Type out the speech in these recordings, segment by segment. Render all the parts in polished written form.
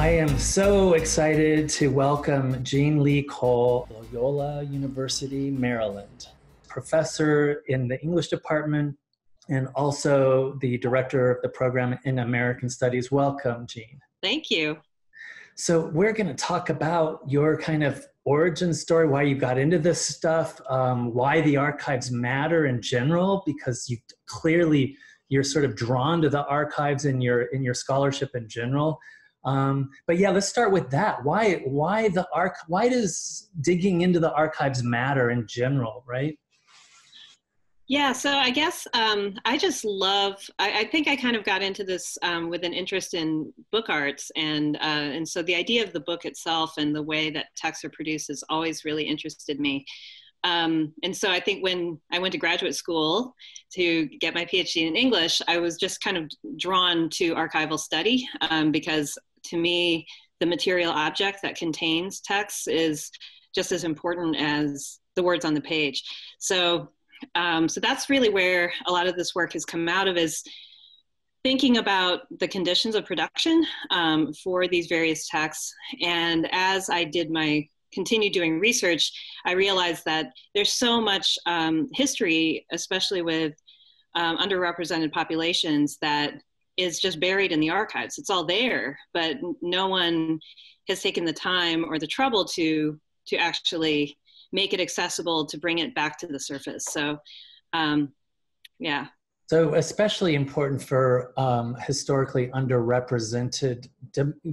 I am so excited to welcome Jean Lee Cole, Loyola University, Maryland, professor in the English department and also the director of the program in American Studies. Welcome, Jean. Thank you. So we're going to talk about your kind of origin story, why you got into this stuff, why the archives matter in general, because you're sort of drawn to the archives in your scholarship in general. But yeah, let's start with that. Why does digging into the archives matter in general, right? Yeah, so I guess I just I think I kind of got into this with an interest in book arts, and so the idea of the book itself and the way that texts are produced has always really interested me. And so I think when I went to graduate school to get my PhD in English, I was just kind of drawn to archival study because to me, the material object that contains text is just as important as the words on the page. So that's really where a lot of this work has come out of, is thinking about the conditions of production for these various texts. And as I continued doing research, I realized that there's so much history, especially with underrepresented populations, that is just buried in the archives. It's all there, but no one has taken the time or the trouble to actually make it accessible, to bring it back to the surface. So, yeah. So especially important for historically underrepresented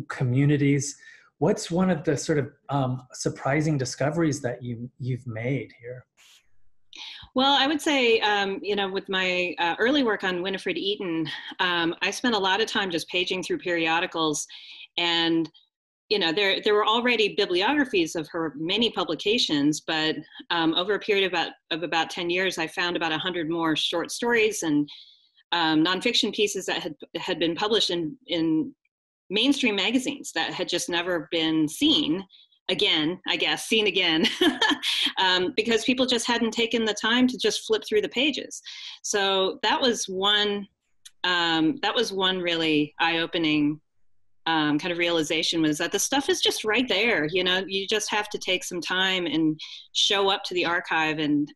communities. What's one of the sort of surprising discoveries that you've made here? Well, I would say, with my early work on Winifred Eaton, I spent a lot of time just paging through periodicals, and there were already bibliographies of her many publications, but over a period of about 10 years, I found about 100 more short stories and nonfiction pieces that had been published in mainstream magazines that had just never been seen again, because people just hadn't taken the time to just flip through the pages. So that was one really eye-opening kind of realization, was that the stuff is just right there. You just have to take some time and show up to the archive and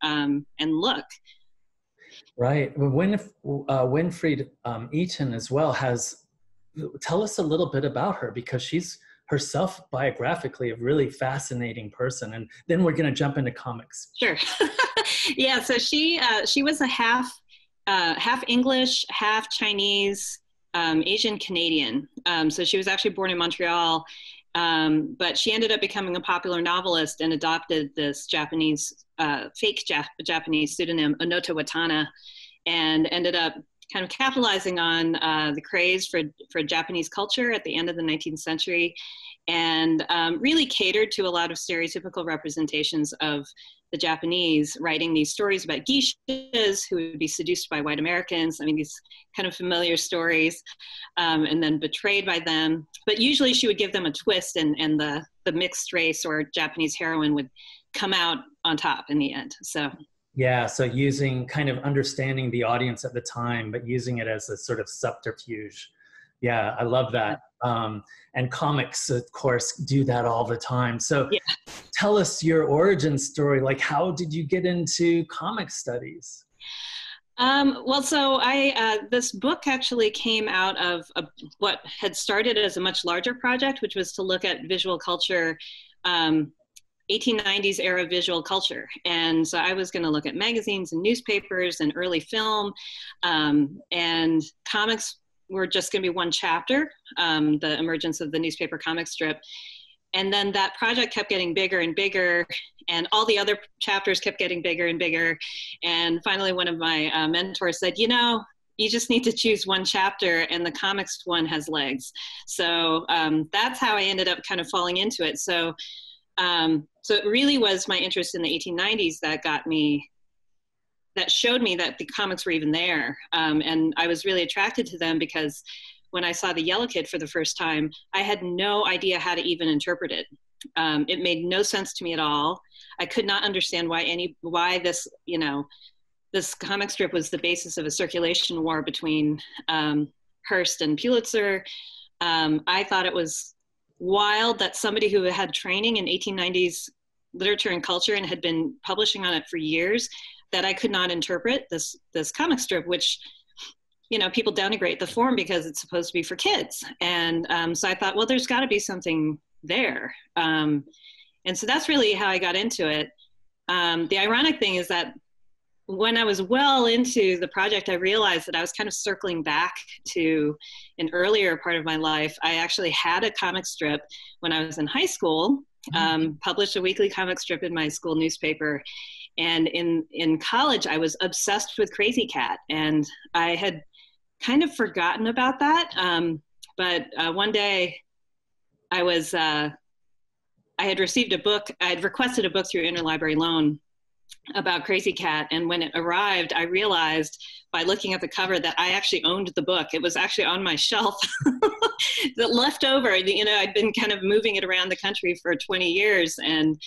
look. Right. Winifred Eaton as well tell us a little bit about her, because she's herself biographically a really fascinating person. And then we're going to jump into comics. Sure. Yeah. So she was a half English, half Chinese, Asian Canadian. So she was actually born in Montreal, but she ended up becoming a popular novelist and adopted this Japanese, fake Japanese pseudonym, Onoto Watana, and ended up kind of capitalizing on the craze for Japanese culture at the end of the 19th century, and really catered to a lot of stereotypical representations of the Japanese, writing these stories about geishas who would be seduced by white Americans. I mean, these kind of familiar stories, and then betrayed by them. But usually she would give them a twist, and the mixed race or Japanese heroine would come out on top in the end. So. Yeah, so kind of understanding the audience at the time, but using it as a sort of subterfuge. Yeah, I love that. And comics, of course, do that all the time. So yeah. Tell us your origin story. Like, how did you get into comic studies? Well, so this book actually came out of what had started as a much larger project, which was to look at visual culture, 1890s era visual culture. And so I was going to look at magazines and newspapers and early film, and comics were just going to be one chapter, the emergence of the newspaper comic strip. And then that project kept getting bigger and bigger, and all the other chapters kept getting bigger and bigger. And finally, one of my mentors said, you just need to choose one chapter, and the comics one has legs. So that's how I ended up kind of falling into it. So it really was my interest in the 1890s that showed me that the comics were even there. And I was really attracted to them because when I saw the Yellow Kid for the first time, I had no idea how to even interpret it. It made no sense to me at all. I could not understand why this, this comic strip was the basis of a circulation war between Hearst and Pulitzer. I thought it was wild that somebody who had training in 1890s literature and culture and had been publishing on it for years, that I could not interpret this comic strip, which, you know, people denigrate the form because it's supposed to be for kids. And so I thought, well, there's got to be something there. And so that's really how I got into it. The ironic thing is that when I was well into the project, I realized that I was kind of circling back to an earlier part of my life. I actually had a comic strip when I was in high school, published a weekly comic strip in my school newspaper. And in college, I was obsessed with Krazy Kat. And I had kind of forgotten about that. But one day I had received a book, I had requested a book through interlibrary loan about Krazy Kat, and when it arrived, I realized by looking at the cover that I actually owned the book. It was actually on my shelf that left over. You know, I'd been kind of moving it around the country for 20 years and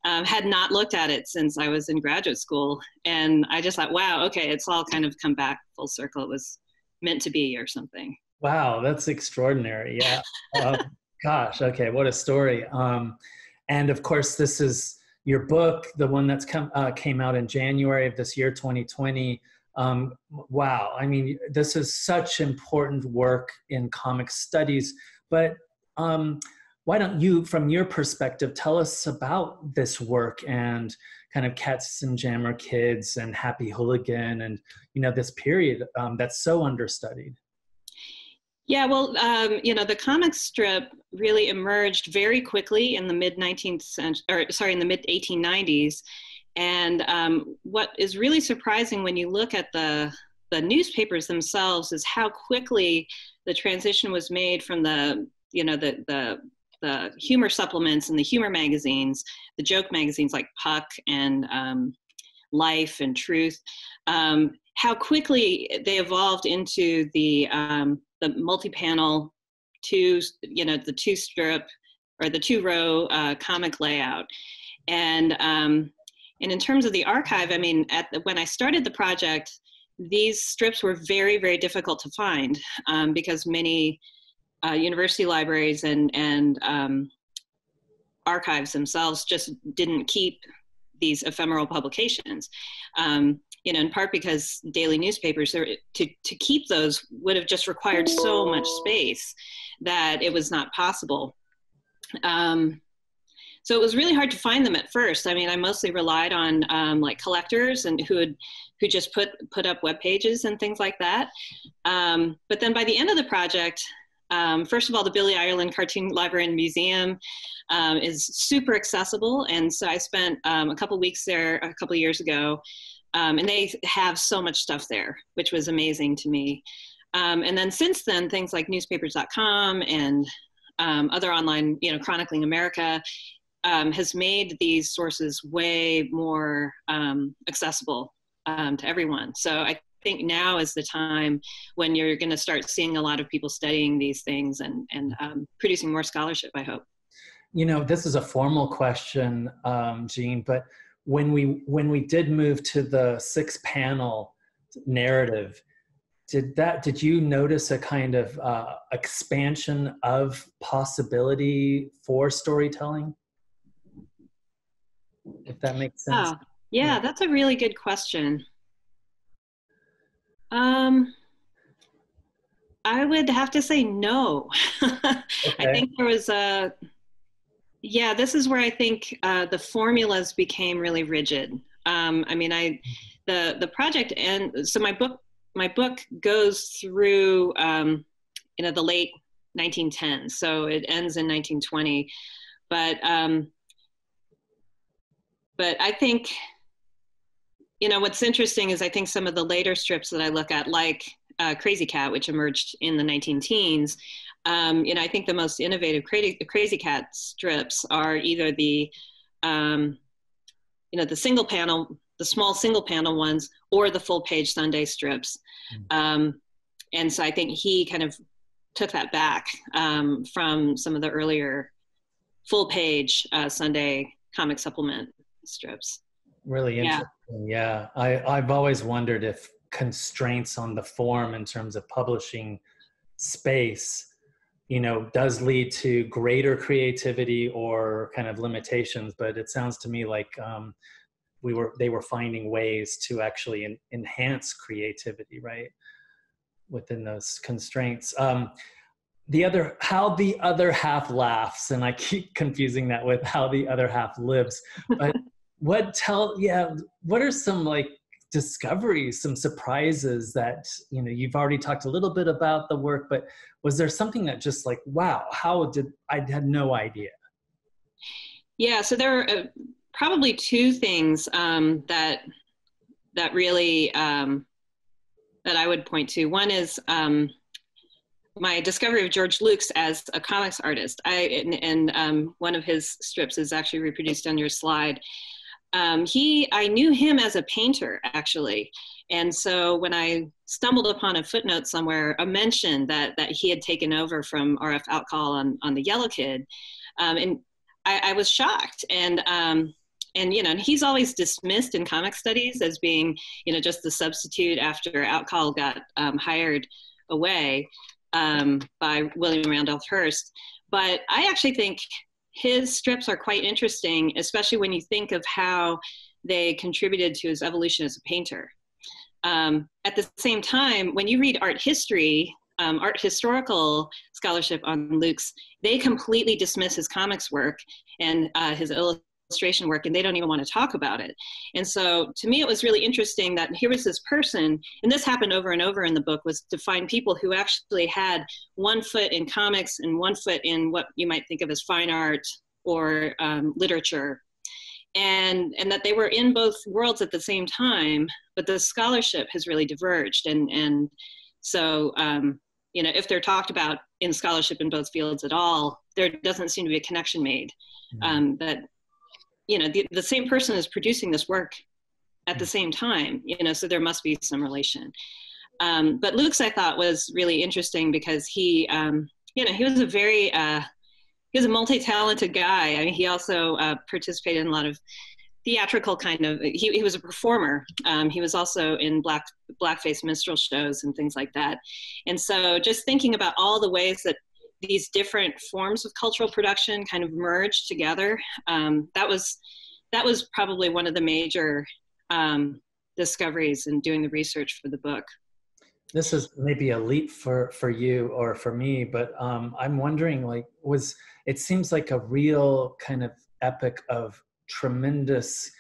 had not looked at it since I was in graduate school. And I just thought, wow, okay, it's all kind of come back full circle. It was meant to be or something. Wow, that's extraordinary. Yeah. Gosh, okay, what a story. And of course, this is your book, the one that's came out in January of this year, 2020. Wow, I mean, this is such important work in comic studies. But why don't you, from your perspective, tell us about this work and kind of Katzenjammer Kids and Happy Hooligan and, you know, this period that's so understudied. Yeah, well, you know, the comic strip really emerged very quickly in the mid-19th century, or sorry, in the mid-1890s. And what is really surprising when you look at the newspapers themselves is how quickly the transition was made from the, you know, the humor supplements and the humor magazines, the joke magazines like Puck and Life and Truth, how quickly they evolved into the multi-panel the two-strip or the two-row comic layout. And in terms of the archive, I mean, when I started the project, these strips were very, very difficult to find because many university libraries and archives themselves just didn't keep these ephemeral publications. You know, in part because daily newspapers, to keep those would have just required so much space that it was not possible. So it was really hard to find them at first. I mean, I mostly relied on like collectors and who just put up web pages and things like that. But then by the end of the project, first of all, the Billy Ireland Cartoon Library and Museum is super accessible. And so I spent a couple weeks there a couple years ago. And they have so much stuff there, which was amazing to me. And then since then, things like newspapers.com and other online, you know, Chronicling America has made these sources way more accessible to everyone. So I think now is the time when you're going to start seeing a lot of people studying these things and producing more scholarship, I hope. You know, this is a formal question, Jean, but when we did move to the 6-panel narrative, did you notice a kind of expansion of possibility for storytelling? If that makes sense. Oh, yeah, that's a really good question. I would have to say no. Okay. I think there was yeah, this is where I think the formulas became really rigid. I mean, the project, and so my book goes through, you know, the late 1910s. So it ends in 1920, but I think, you know, what's interesting is I think some of the later strips that I look at, like Krazy Kat, which emerged in the 19-teens, you know, I think the most innovative Krazy Kat strips are either the, you know, the single panel, the small single panel ones, or the full page Sunday strips. And so I think he kind of took that back from some of the earlier full page Sunday comic supplement strips. Really interesting. Yeah. I've always wondered if constraints on the form in terms of publishing space you know, does lead to greater creativity or kind of limitations. But it sounds to me like they were finding ways to actually enhance creativity, right, within those constraints. How the other half laughs, and I keep confusing that with how the other half lives. But what are some like discoveries, some surprises that, you know, you've already talked a little bit about the work, but was there something that just like, wow, I had no idea? Yeah, so there are probably two things that really that I would point to. One is my discovery of George Lukes as a comics artist. One of his strips is actually reproduced on your slide. I knew him as a painter, actually. And so when I stumbled upon a footnote somewhere, a mention that he had taken over from R.F. Outcall on The Yellow Kid, and I was shocked. And you know, he's always dismissed in comic studies as being, you know, just the substitute after Outcall got hired away by William Randolph Hearst. But I actually think his strips are quite interesting, especially when you think of how they contributed to his evolution as a painter. At the same time, when you read art history, art historical scholarship on Lukes, they completely dismiss his comics work and his illustration work, and they don't even want to talk about it. And so to me, it was really interesting that here was this person, and this happened over and over in the book, was to find people who actually had one foot in comics and one foot in what you might think of as fine art or literature. And that they were in both worlds at the same time, but the scholarship has really diverged. And so, you know, if they're talked about in scholarship in both fields at all, there doesn't seem to be a connection made. That, you know, the same person is producing this work at the same time, you know, so there must be some relation. But Lukes, I thought, was really interesting because he, you know, he was a multi-talented guy. I mean, he also participated in a lot of theatrical kind of, he was a performer. He was also in blackface minstrel shows and things like that. And so just thinking about all the ways that these different forms of cultural production kind of merged together, that was probably one of the major discoveries in doing the research for the book. This is maybe a leap for you or for me, but I'm wondering, like, it seems like a real kind of epic of tremendous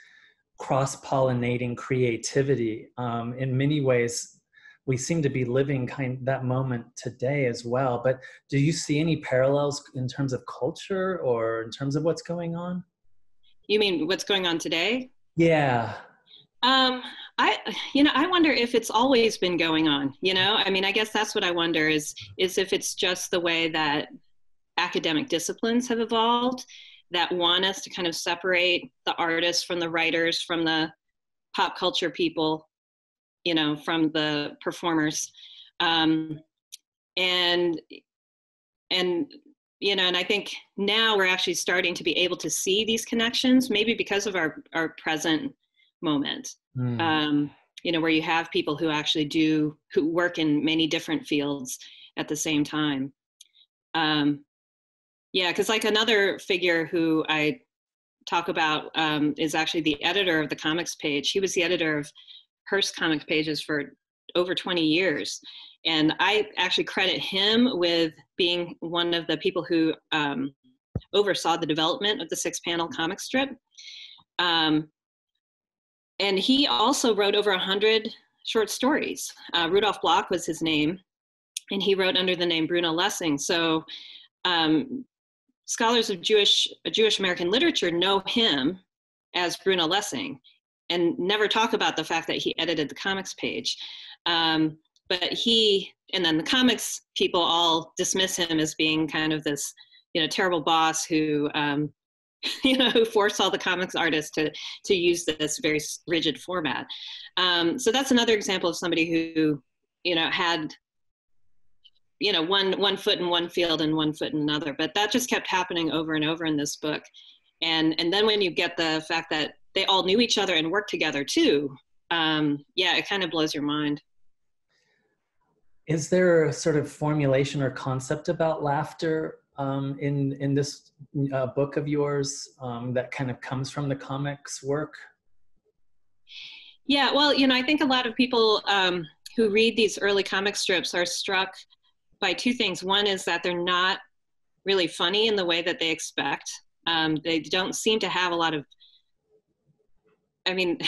cross-pollinating creativity. In many ways, we seem to be living that moment today as well. But do you see any parallels in terms of culture or in terms of what's going on? You mean what's going on today? Yeah. I wonder if it's always been going on, you know? I mean, I guess that's what I wonder is if it's just the way that academic disciplines have evolved that want us to kind of separate the artists from the writers, from the pop culture people, you know, from the performers. And you know, and I think now we're actually starting to be able to see these connections, maybe because of our present moment. You know, where you have people who actually who work in many different fields at the same time. Yeah, because like another figure who I talk about is actually the editor of the comics page. He was the editor of Hearst comic pages for over 20 years. And I actually credit him with being one of the people who oversaw the development of the 6-panel comic strip. And he also wrote over 100 short stories. Rudolf Block was his name, and he wrote under the name Bruno Lessing. So scholars of Jewish American literature know him as Bruno Lessing and never talk about the fact that he edited the comics page. But and then the comics people all dismiss him as being kind of this, you know, terrible boss who, you know, who forced all the comics artists to use this very rigid format. So that's another example of somebody who, you know, had, you know, one foot in one field and one foot in another. But that just kept happening over and over in this book. And then when you get the fact that they all knew each other and worked together too, yeah, it kind of blows your mind. Is there a sort of formulation or concept about laughter in this book of yours that kind of comes from the comics work? Yeah, well, I think a lot of people who read these early comic strips are struck by two things. One is that they're not really funny in the way that they expect. They don't seem to have a lot of, I mean,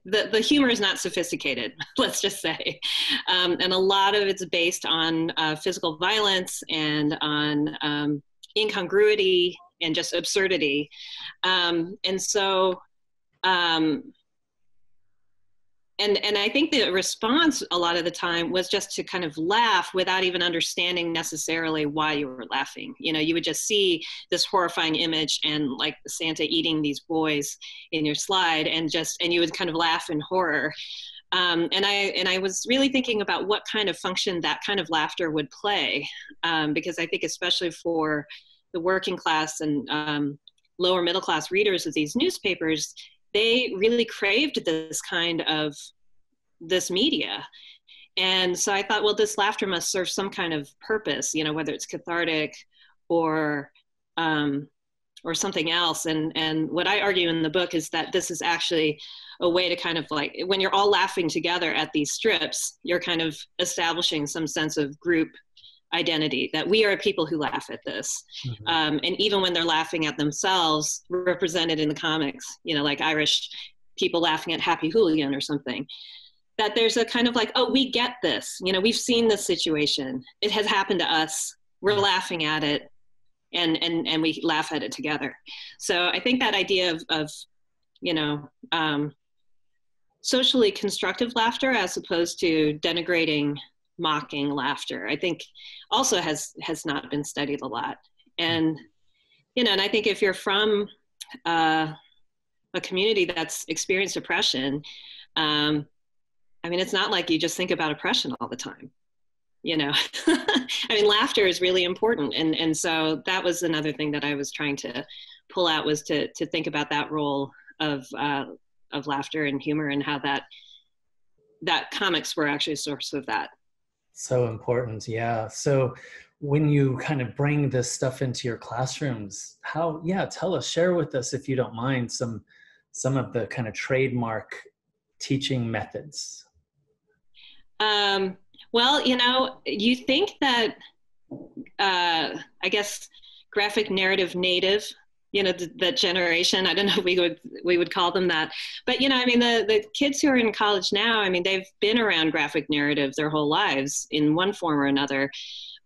the humor is not sophisticated, let's just say. And a lot of it's based on physical violence and on incongruity and just absurdity. And so, and I think the response a lot of the time was just to kind of laugh without even understanding necessarily why you were laughing. You would just see this horrifying image and like Santa eating these boys in your slide, and you would kind of laugh in horror. And I was really thinking about what kind of function that kind of laughter would play, because I think especially for the working class and lower middle class readers of these newspapers, they really craved this media. And so I thought, well, this laughter must serve some kind of purpose, whether it's cathartic or something else. And what I argue in the book is that this is actually a way to kind of like, when you're all laughing together at these strips, you're kind of establishing some sense of group identity, that we are people who laugh at this. Mm-hmm. And even when they're laughing at themselves, represented in the comics, like Irish people laughing at Happy Hooligan or something, that there's a kind of like, oh, we get this, we've seen this situation. It has happened to us. We're laughing at it, and we laugh at it together. So I think that idea of socially constructive laughter as opposed to denigrating, mocking laughter, I think also has not been studied a lot. And and I think if you're from a community that's experienced oppression, I mean, it's not like you just think about oppression all the time, I mean, laughter is really important. And so that was another thing that I was trying to pull out, was to think about that role of laughter and humor, and how that comics were actually a source of that. So important. Yeah. So when you kind of bring this stuff into your classrooms, tell us, share with us, if you don't mind, some of the kind of trademark teaching methods. Well, you think that, I guess, graphic narrative native, that generation, I don't know if we would call them that, but, I mean, the kids who are in college now, I mean, they've been around graphic narrative their whole lives in one form or another,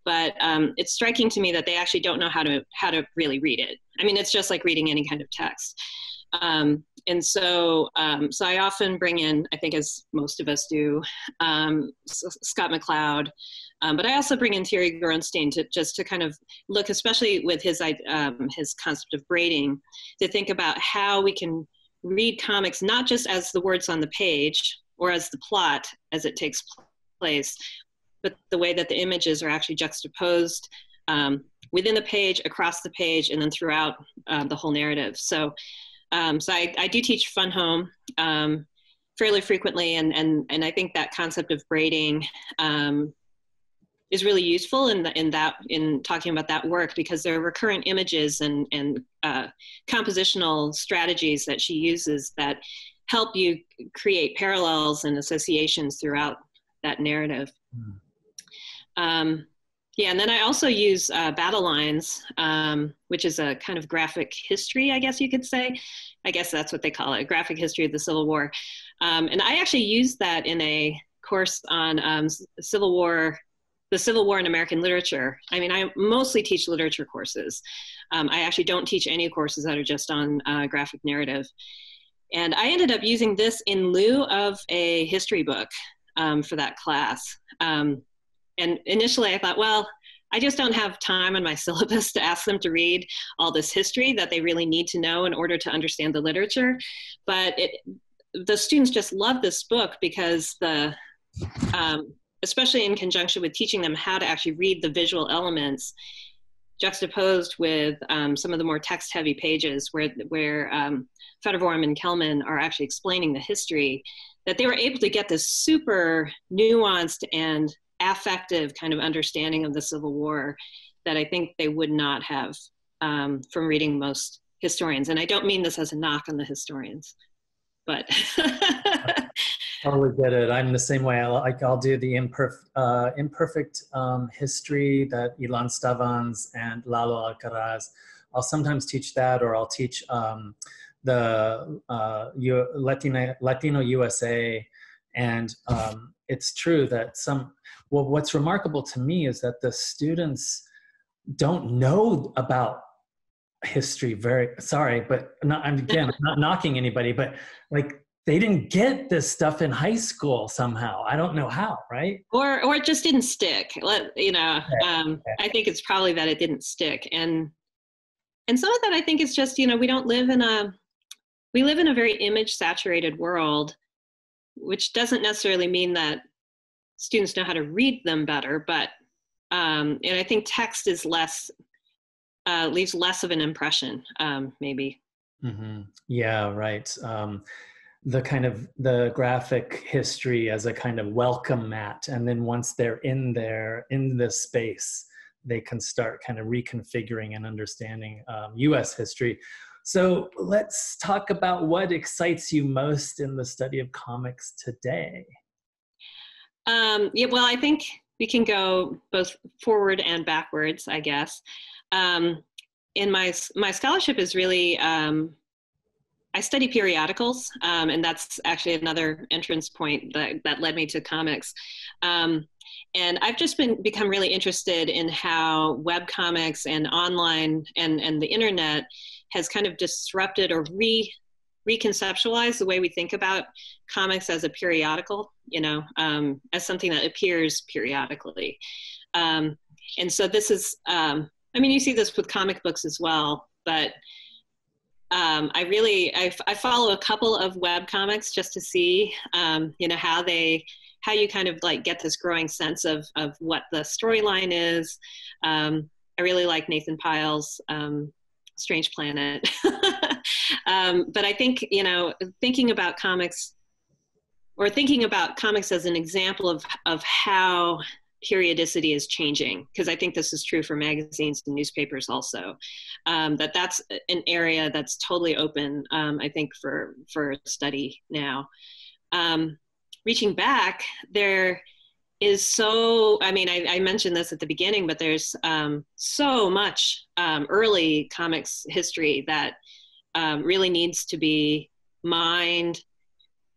but it's striking to me that they actually don't know how to really read it. I mean, it's just like reading any kind of text. And so I often bring in, I think as most of us do, Scott McCloud, but I also bring in Thierry Gorenstein to kind of look, especially with his concept of braiding, to think about how we can read comics not just as the words on the page or as the plot as it takes place, but the way that the images are actually juxtaposed within the page, across the page, and then throughout the whole narrative. So I do teach Fun Home fairly frequently, and I think that concept of braiding is really useful in talking about that work, because there are recurrent images and compositional strategies that she uses that help you create parallels and associations throughout that narrative. Yeah, and then I also use battle lines, which is a kind of graphic history, I guess you could say. I guess that's what they call it, graphic history of the Civil War. And I actually used that in a course on the Civil War in American literature. I mean, I mostly teach literature courses. I actually don't teach any courses that are just on graphic narrative. And I ended up using this in lieu of a history book for that class. And initially I thought, well, I just don't have time in my syllabus to ask them to read all this history that they really need to know in order to understand the literature. But the students just love this book because especially in conjunction with teaching them how to actually read the visual elements, juxtaposed with some of the more text-heavy pages where Federvorm and Kelman are actually explaining the history, that they were able to get this super nuanced and affective kind of understanding of the Civil War that I think they would not have from reading most historians. And I don't mean this as a knock on the historians, but Totally get it. I'm the same way. I'll do the imperfect history that Ilan Stavans and Lalo Alcaraz. I'll sometimes teach that, or I'll teach the Latino USA. And it's true that what's remarkable to me is that the students don't know about history I'm not knocking anybody, but like, they didn't get this stuff in high school somehow. I don't know how, right? Or it just didn't stick. I think it's probably that it didn't stick. And some of that, I think, is just, we live in a very image saturated world, which doesn't necessarily mean that students know how to read them better, but, and I think text is leaves less of an impression, maybe. Mm-hmm. Yeah, right. The graphic history as a kind of welcome mat. And then once they're in this space, they can start kind of reconfiguring and understanding US history. So let's talk about what excites you most in the study of comics today. Well, I think we can go both forward and backwards, I guess. In my scholarship is really, I study periodicals, and that's actually another entrance point that led me to comics. And I've just become really interested in how webcomics and online and the internet has kind of disrupted or reconceptualized the way we think about comics as a periodical, as something that appears periodically. And so this is, you see this with comic books as well, but I follow a couple of web comics just to see, how you kind of like get this growing sense of what the storyline is. I really like Nathan Pyle's Strange Planet. But I think, thinking about comics as an example of how periodicity is changing, because I think this is true for magazines and newspapers also, that's an area that's totally open, I think, for study now. Reaching back, there is I mentioned this at the beginning, but there's so much early comics history that really needs to be mined,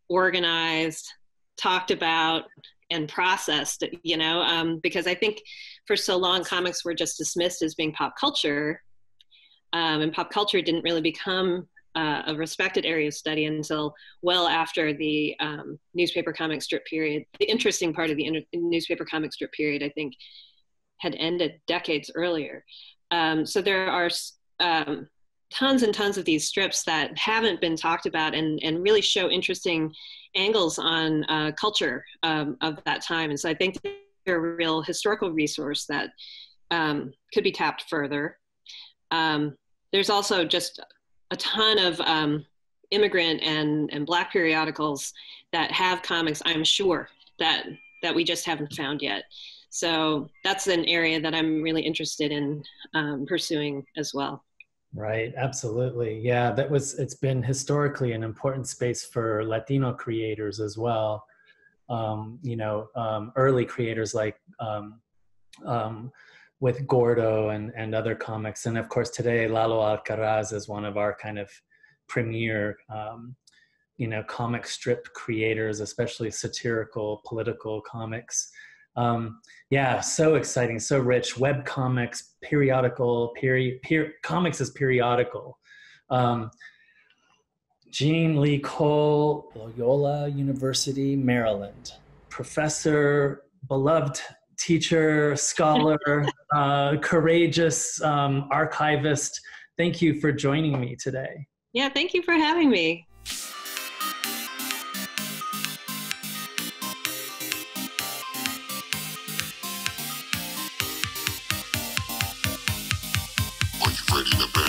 organized, talked about, and processed, because I think for so long comics were just dismissed as being pop culture, and pop culture didn't really become a respected area of study until well after the newspaper comic strip period. The interesting part of the newspaper comic strip period, I think, had ended decades earlier. So there are tons and tons of these strips that haven't been talked about and really show interesting angles on culture of that time. And so I think they're a real historical resource that could be tapped further. There's also just a ton of immigrant and Black periodicals that have comics, I'm sure, that we just haven't found yet. So that's an area that I'm really interested in pursuing as well. Right, absolutely. Yeah, it's been historically an important space for Latino creators as well. Early creators like with Gordo and other comics. And of course today, Lalo Alcaraz is one of our kind of premier, comic strip creators, especially satirical, political comics. So exciting, so rich. Web comics, periodical, comics is periodical. Jean Lee Cole, Loyola University, Maryland. Professor, beloved teacher, scholar, courageous archivist. Thank you for joining me today. Yeah, thank you for having me. Are you ready to